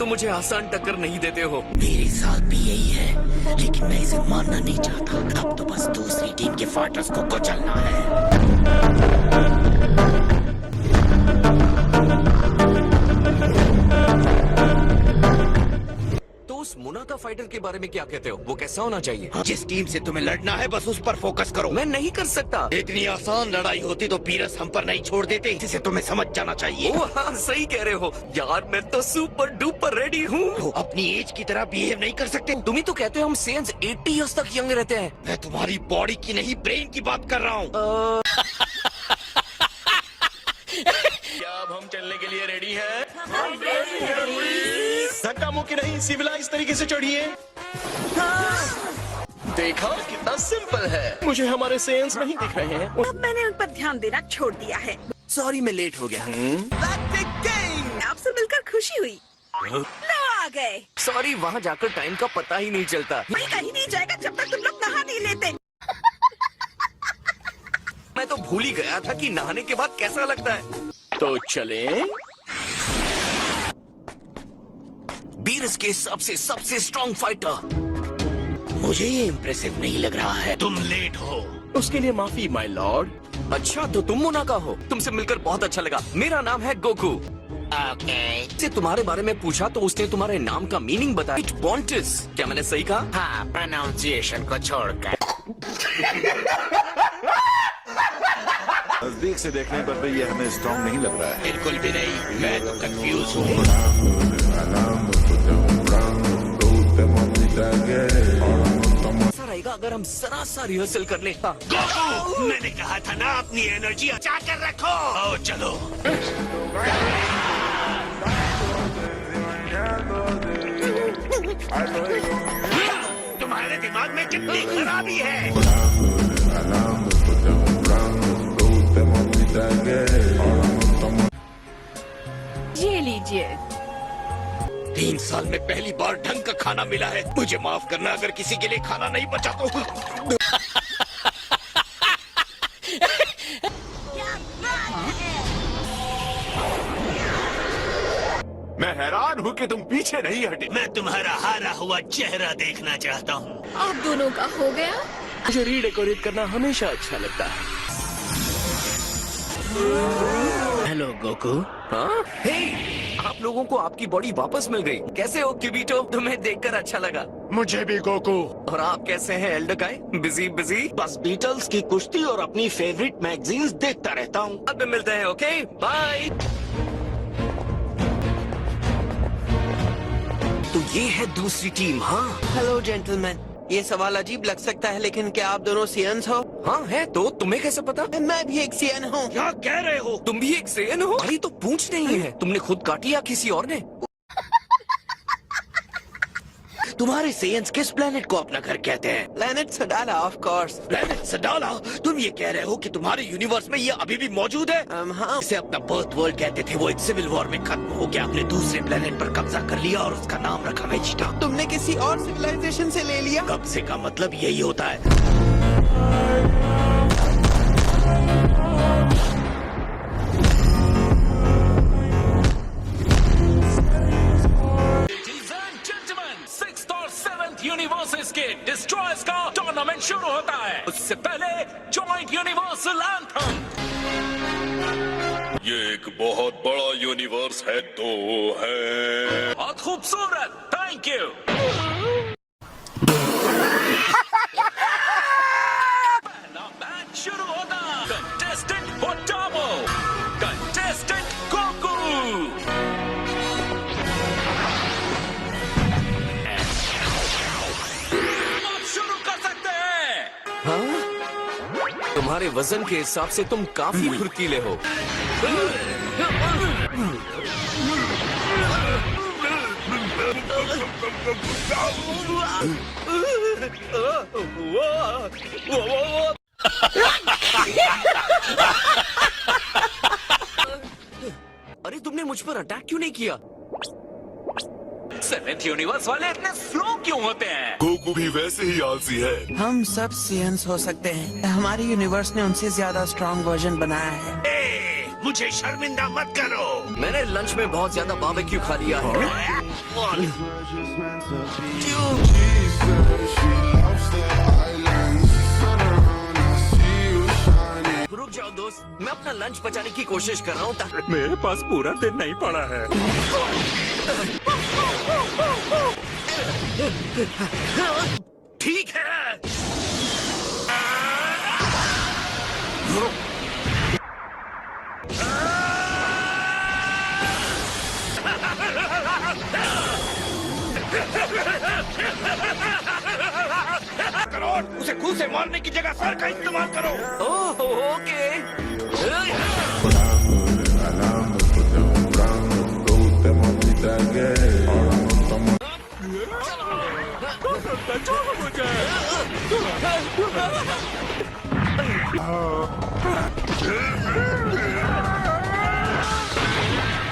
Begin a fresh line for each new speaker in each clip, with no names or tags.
मुझे आसान टक्कर नहीं देते हो।
मेरे साथ भी यही है, लेकिन मैं इसे मानना नहीं चाहता। अब तो बस दूसरी टीम के फाइटर्स को कुचलना है।
उस मुनाका फाइटर के बारे में क्या कहते हो? वो कैसा होना चाहिए?
जिस टीम से तुम्हें लड़ना है बस उस पर फोकस करो।
मैं नहीं कर सकता।
इतनी आसान लड़ाई होती तो पीरस हम पर नहीं छोड़ देते, जिसे तुम्हें समझ जाना चाहिए।
ओ हाँ, सही कह रहे हो यार, मैं तो सुपर डुपर रेडी हूँ।
तो अपनी एज की तरह बिहेव नहीं कर सकते।
तुम ही तो कहते हो हम सेंस 80 इयर्स तक यंग रहते हैं।
मैं तुम्हारी बॉडी की नहीं ब्रेन की बात कर रहा हूँ।
क्या अब हम चलने के लिए रेडी हैं? धक्का मुक्की नहीं, सिविलाइज तरीके से चढ़िए। देखा कितना सिंपल है। मुझे हमारे सेंस नहीं दिख रहे हैं।
अब मैंने उन पर ध्यान देना छोड़ दिया है।
सॉरी मैं लेट हो गया।
आपसे मिलकर खुशी हुई। लो आ गए।
सॉरी, वहाँ जाकर टाइम का पता ही नहीं चलता।
मैं कहीं नहीं जाएगा जब तक तुम लोग नहा नहीं लेते।
मैं तो भूल ही गया था कि नहाने के बाद कैसा लगता है।
तो चलें?
बीरस के हिसाब से सबसे स्ट्रॉन्ग फाइटर।
मुझे ये इम्प्रेसिव नहीं लग रहा है।
तुम लेट हो, उसके लिए माफी माय लॉर्ड।
अच्छा तो तुम मुनाका हो। तुमसे मिलकर बहुत अच्छा लगा। मेरा नाम है गोकू। से तुम्हारे बारे में पूछा तो उसने तुम्हारे नाम का मीनिंग बताया। इट बॉन्टिस। क्या मैंने सही कहा?
हाँ, प्रोनाउंसिएशन को छोड़कर।
नजदीक से देखने पर भी ये हमें स्ट्रॉन्ग नहीं लग रहा है।
बिल्कुल भी नहीं, मैं तो कंफ्यूज हूँ।
ऐसा रहेगा अगर हम जरा सा रिहर्सल कर ले।
गोकू, मैंने कहा था ना अपनी एनर्जी बचा कर रखो। आओ चलो। तुम्हारे दिमाग में कितनी खराबी है।
ये लीजिए।
3 साल में पहली बार ढंग का खाना मिला है। मुझे माफ करना अगर किसी के लिए खाना नहीं बचा तो।
मैं हैरान हूँ कि तुम पीछे नहीं हटे।
मैं तुम्हारा हारा हुआ चेहरा देखना चाहता हूँ।
आप दोनों का हो गया?
मुझे रीडेकोरेट करना हमेशा अच्छा लगता है।
Hello Goku.
हाँ? हे, आप लोगों को आपकी बॉडी वापस मिल गई। कैसे हो किबीटो? तुम्हें देखकर अच्छा लगा।
मुझे भी गोकू।
और आप कैसे हैं एल्डकाई? बिजी?
बस बीटल्स की कुश्ती और अपनी फेवरेट मैगजीन्स देखता रहता हूँ।
अब मिलते हैं। Okay bye. तो ये है दूसरी टीम। हाँ
हेलो जेंटलमैन, ये सवाल अजीब लग सकता है लेकिन क्या आप दोनों सियन्स हो?
हाँ है। तो तुम्हें कैसे पता?
मैं भी एक सियन हूँ।
क्या कह रहे हो?
तुम भी एक सेन हो? भाई तो पूंछ नहीं है। तुमने खुद काटी या किसी और ने?
तुम्हारे सेयंस किस प्लेनेट को अपना घर कहते हैं?
Planet Sadala of course.
Planet Sadala? तुम ये कह रहे हो कि तुम्हारे यूनिवर्स में ये अभी भी मौजूद है?
हाँ।
इसे अपना बर्थ वर्ल्ड कहते थे। वो एक सिविल वॉर में खत्म हो गया। अपने दूसरे प्लेनेट पर कब्जा कर लिया और उसका नाम रखा वेजिटा।
तुमने किसी और सिविलाइजेशन से ले लिया?
कब्जे का मतलब यही होता है।
यूनिवर्सेस के डिस्ट्रॉयर्स का टूर्नामेंट शुरू होता है। उससे पहले जॉइंट यूनिवर्सल एंथम।
ये एक बहुत बड़ा यूनिवर्स है तो है।
बहुत खूबसूरत, थैंक यू। पहला मैच शुरू होता। Contestant Otamo, contestant Goku.
तुम्हारे वजन के हिसाब से तुम काफी फुर्तीले हो। अरे तुमने मुझ पर अटैक क्यों नहीं किया?
सेवेंथ यूनिवर्स वाले इतने स्लो क्यों होते हैं?
गोकू भी वैसे ही आलसी है।
हम सब सियन्स हो सकते हैं। हमारे यूनिवर्स ने उनसे ज्यादा स्ट्रॉन्ग वर्जन बनाया है।
मुझे शर्मिंदा मत करो।
मैंने लंच में बहुत ज्यादा बारबेक्यू खा लिया है। रुक जाओ दोस्त, मैं अपना लंच बचाने की कोशिश कर रहा हूँ।
मेरे पास पूरा दिन नहीं पड़ा है।
ठीक है।
उसे खुद से मारने की जगह सर का इस्तेमाल करो।
Oh okay.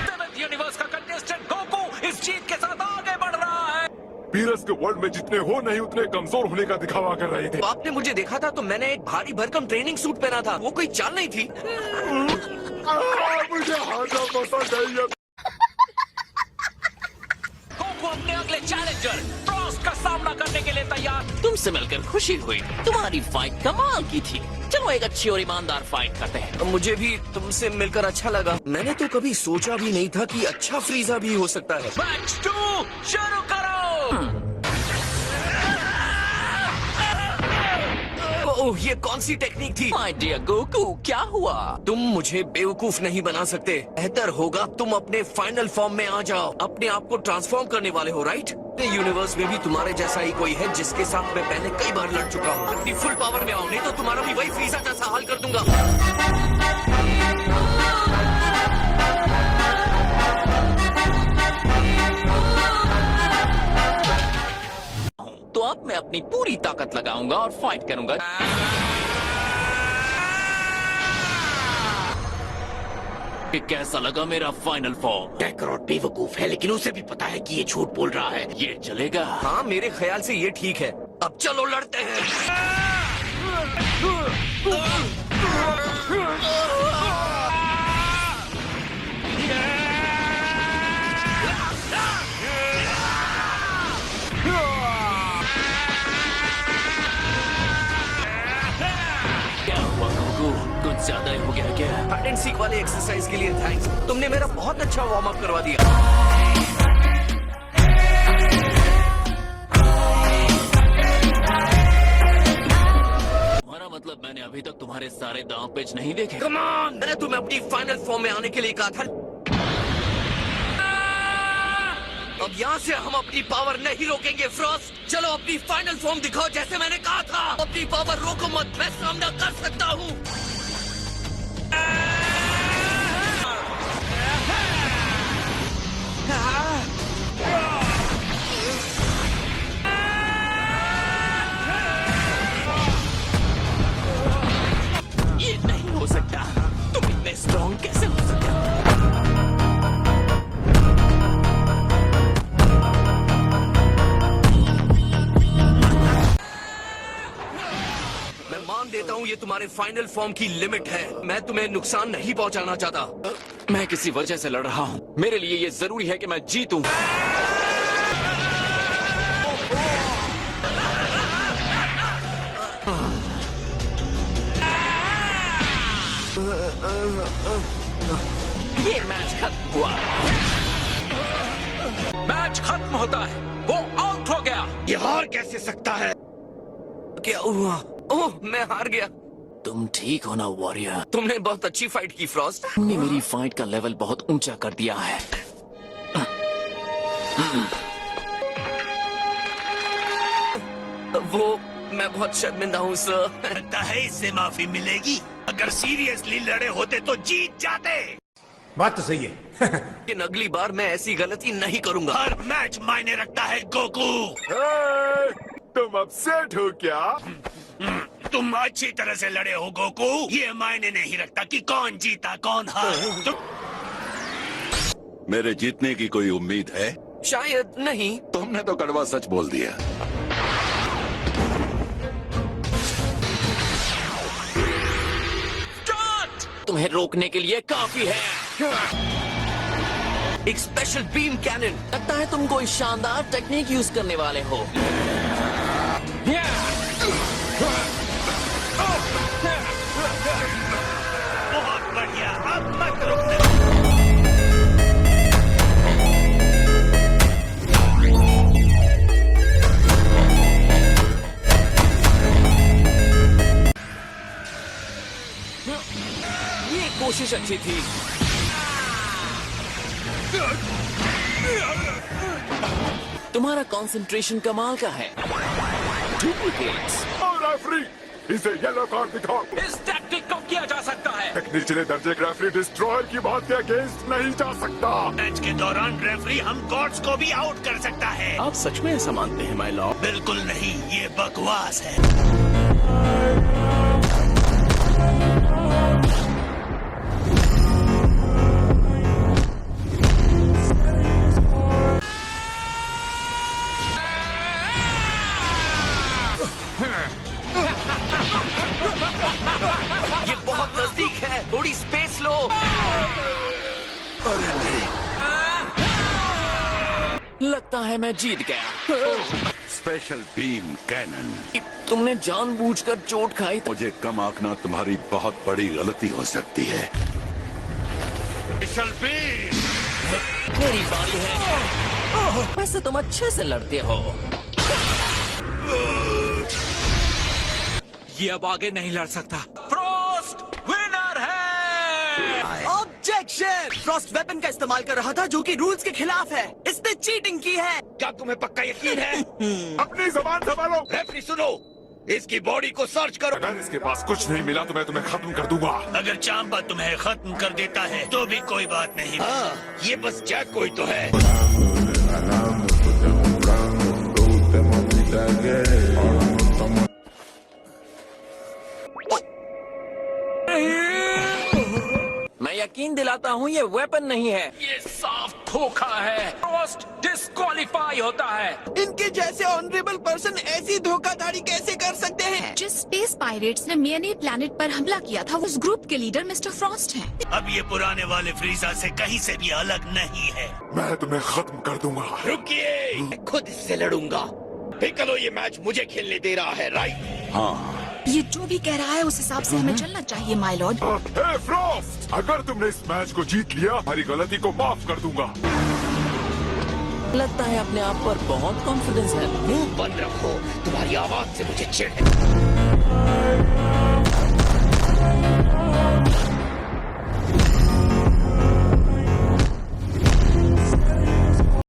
सेवेंथ यूनिवर्स का कंटेस्टेंट गोकू इस जीत के साथ आगे बढ़ रहा है।
पीरस के वर्ल्ड में जितने हो नहीं उतने कमजोर होने का दिखावा कर रहे थे।
तो आपने मुझे देखा था तो मैंने एक भारी भरकम ट्रेनिंग सूट पहना था। वो कोई चाल नहीं थी।
मुझे हाजा पसंद नहीं है।
गोकू अपने अगले चैलेंजर फ्रॉस्ट का सामना करने के लिए तैयार।
तुमसे मिलकर खुशी हुई। तुम्हारी फाइट कमाल की थी। चलो एक अच्छी और ईमानदार फाइट करते हैं।
मुझे भी तुमसे मिलकर अच्छा लगा। मैंने तो कभी सोचा भी नहीं था कि अच्छा फ्रीजा भी हो सकता है।
मैच 2 शुरू करो।
ओह ये कौन सी टेक्निक थी?
माय डियर गोकू, क्या हुआ?
तुम मुझे बेवकूफ नहीं बना सकते। बेहतर होगा तुम अपने फाइनल फॉर्म में आ जाओ। अपने आप को ट्रांसफॉर्म करने वाले हो, राइट? यूनिवर्स में भी तुम्हारे जैसा ही कोई है जिसके साथ मैं पहले कई बार लड़ चुका हूँ। अपनी फुल पावर में आओ, नहीं तो तुम्हारा भी वही फ्रीजा जैसा हाल कर दूंगा।
तो अब मैं अपनी पूरी ताकत लगाऊंगा और फाइट करूंगा। कि कैसा लगा मेरा फाइनल फॉर्म?
डेकरॉट बेवकूफ है, लेकिन उसे भी पता है कि ये झूठ बोल रहा है।
ये चलेगा?
हाँ मेरे ख्याल से ये ठीक है। अब चलो लड़ते हैं।
क्या हुआ गोकू? कुछ ज्यादा ही हो गया क्या?
हाइड एंड सीक वाले एक्सरसाइज के लिए थैंक्स। तुमने मेरा बहुत अच्छा वार्म अप करवा दिया।
मतलब मैंने अभी तक तुम्हारे सारे दांव पेच नहीं देखे।
कम ऑन, मैंने तुम्हें अपनी फाइनल फॉर्म में आने के लिए कहा था। अब यहाँ से हम अपनी पावर नहीं रोकेंगे फ्रॉस्ट। चलो अपनी फाइनल फॉर्म दिखाओ जैसे मैंने कहा था। अपनी पावर रोको मत, मैं सामना कर सकता हूँ।
ये नहीं हो सकता। तुम इतने स्ट्रॉन्ग कैसे हो सकते हो?
मैं मान देता हूँ ये तुम्हारे फाइनल फॉर्म की लिमिट है। मैं तुम्हें नुकसान नहीं पहुँचाना चाहता।
मैं किसी वजह से लड़ रहा हूँ। मेरे लिए ये जरूरी है कि मैं जीतूं। ये मैच खत्म हुआ।
मैच खत्म होता है, वो आउट हो गया।
ये हार कैसे सकता है?
क्या हुआ? ओह मैं हार गया।
तुम ठीक हो ना वॉरियर?
तुमने बहुत अच्छी फाइट की फ्रॉस्ट।
तुमने मेरी फाइट का लेवल बहुत ऊंचा कर दिया है।
वो मैं बहुत शर्मिंदा हूँ सर।
लगता है इससे माफी मिलेगी। अगर सीरियसली लड़े होते तो जीत जाते।
बात तो सही है।
लेकिन अगली बार मैं ऐसी गलती नहीं करूंगा।
हर मैच मायने रखता है गोकू।
तुम अपसेट हो क्या?
तुम अच्छी तरह से लड़े हो गोकू। ये मायने नहीं रखता कि कौन जीता कौन हारा।
मेरे जीतने की कोई उम्मीद है?
शायद नहीं।
तुमने तो कड़वा सच बोल दिया।
स्टार्ट।
तुम्हें रोकने के लिए काफी है। एक स्पेशल बीम कैनन। लगता है तुम कोई शानदार टेक्निक यूज करने वाले हो।
बहुत बढ़िया, अब मत रुकना।
ये कोशिश अच्छी थी। तुम्हारा कंसंट्रेशन कमाल का है। डुप्लीकेट्स।
रेफरी, इसे येलो कार्ड दिखाओ।
इस टैक्टिक को किया जा सकता है।
एक निचले दर्जे का रेफरी डिस्ट्रॉयर की बात के अगेंस्ट नहीं जा सकता।
मैच के दौरान रेफरी हम गॉड्स को भी आउट कर सकता है।
आप सच में ऐसा मानते हैं माय लॉर्ड?
बिल्कुल नहीं, ये बकवास है।
ये बहुत नजदीक है। थोड़ी स्पेस लो। अरे नहीं। लगता है मैं जीत गया।
Special beam cannon.
तुमने जानबूझकर चोट खाई।
मुझे कम आंकना तुम्हारी बहुत बड़ी गलती हो सकती है।
Special beam.
मेरी बारी है। वैसे तुम अच्छे से लड़ते हो।
ये अब आगे नहीं लड़ सकता। फ्रॉस्ट विनर है।
ऑब्जेक्शन! फ्रॉस्ट वेपन का इस्तेमाल कर रहा था जो कि रूल्स के खिलाफ है। इसने चीटिंग की है।
क्या तुम्हें पक्का यकीन है?
अपनी जबान संभालो।
रेफरी सुनो, इसकी बॉडी को सर्च करो।
अगर इसके पास कुछ नहीं मिला तो मैं तुम्हें खत्म कर दूंगा।
अगर चांबा तुम्हें खत्म कर देता है तो भी कोई बात नहीं। हाँ, ये बस जैक कोई तो है।
मैं यकीन दिलाता हूँ ये वेपन नहीं है।
ये साफ धोखा है। फ्रॉस्ट डिस्क्वालीफाई होता है।
इनके जैसे ऑनरेबल पर्सन ऐसी धोखाधड़ी कैसे कर सकते हैं?
जिस स्पेस पायरेट्स ने मियानी प्लैनेट पर हमला किया था, उस ग्रुप के लीडर मिस्टर फ्रॉस्ट हैं।
अब ये पुराने वाले फ्रीजा से कहीं से भी अलग नहीं है।
मैं तुम्हें खत्म कर दूंगा।
रुकिए, मैं खुद इससे लड़ूंगा। पिccolo ये मैच मुझे खेलने दे रहा है, राइट?
हाँ,
ये जो भी कह रहा है उस हिसाब से हमें चलना चाहिए माय लॉर्ड।
हे फ्रॉस्ट, अगर तुमने इस मैच को जीत लिया, हमारी गलती को माफ कर दूंगा।
लगता है अपने आप पर बहुत कॉन्फिडेंस है।
मुंह बंद रखो, तुम्हारी आवाज से मुझे चिढ़ है।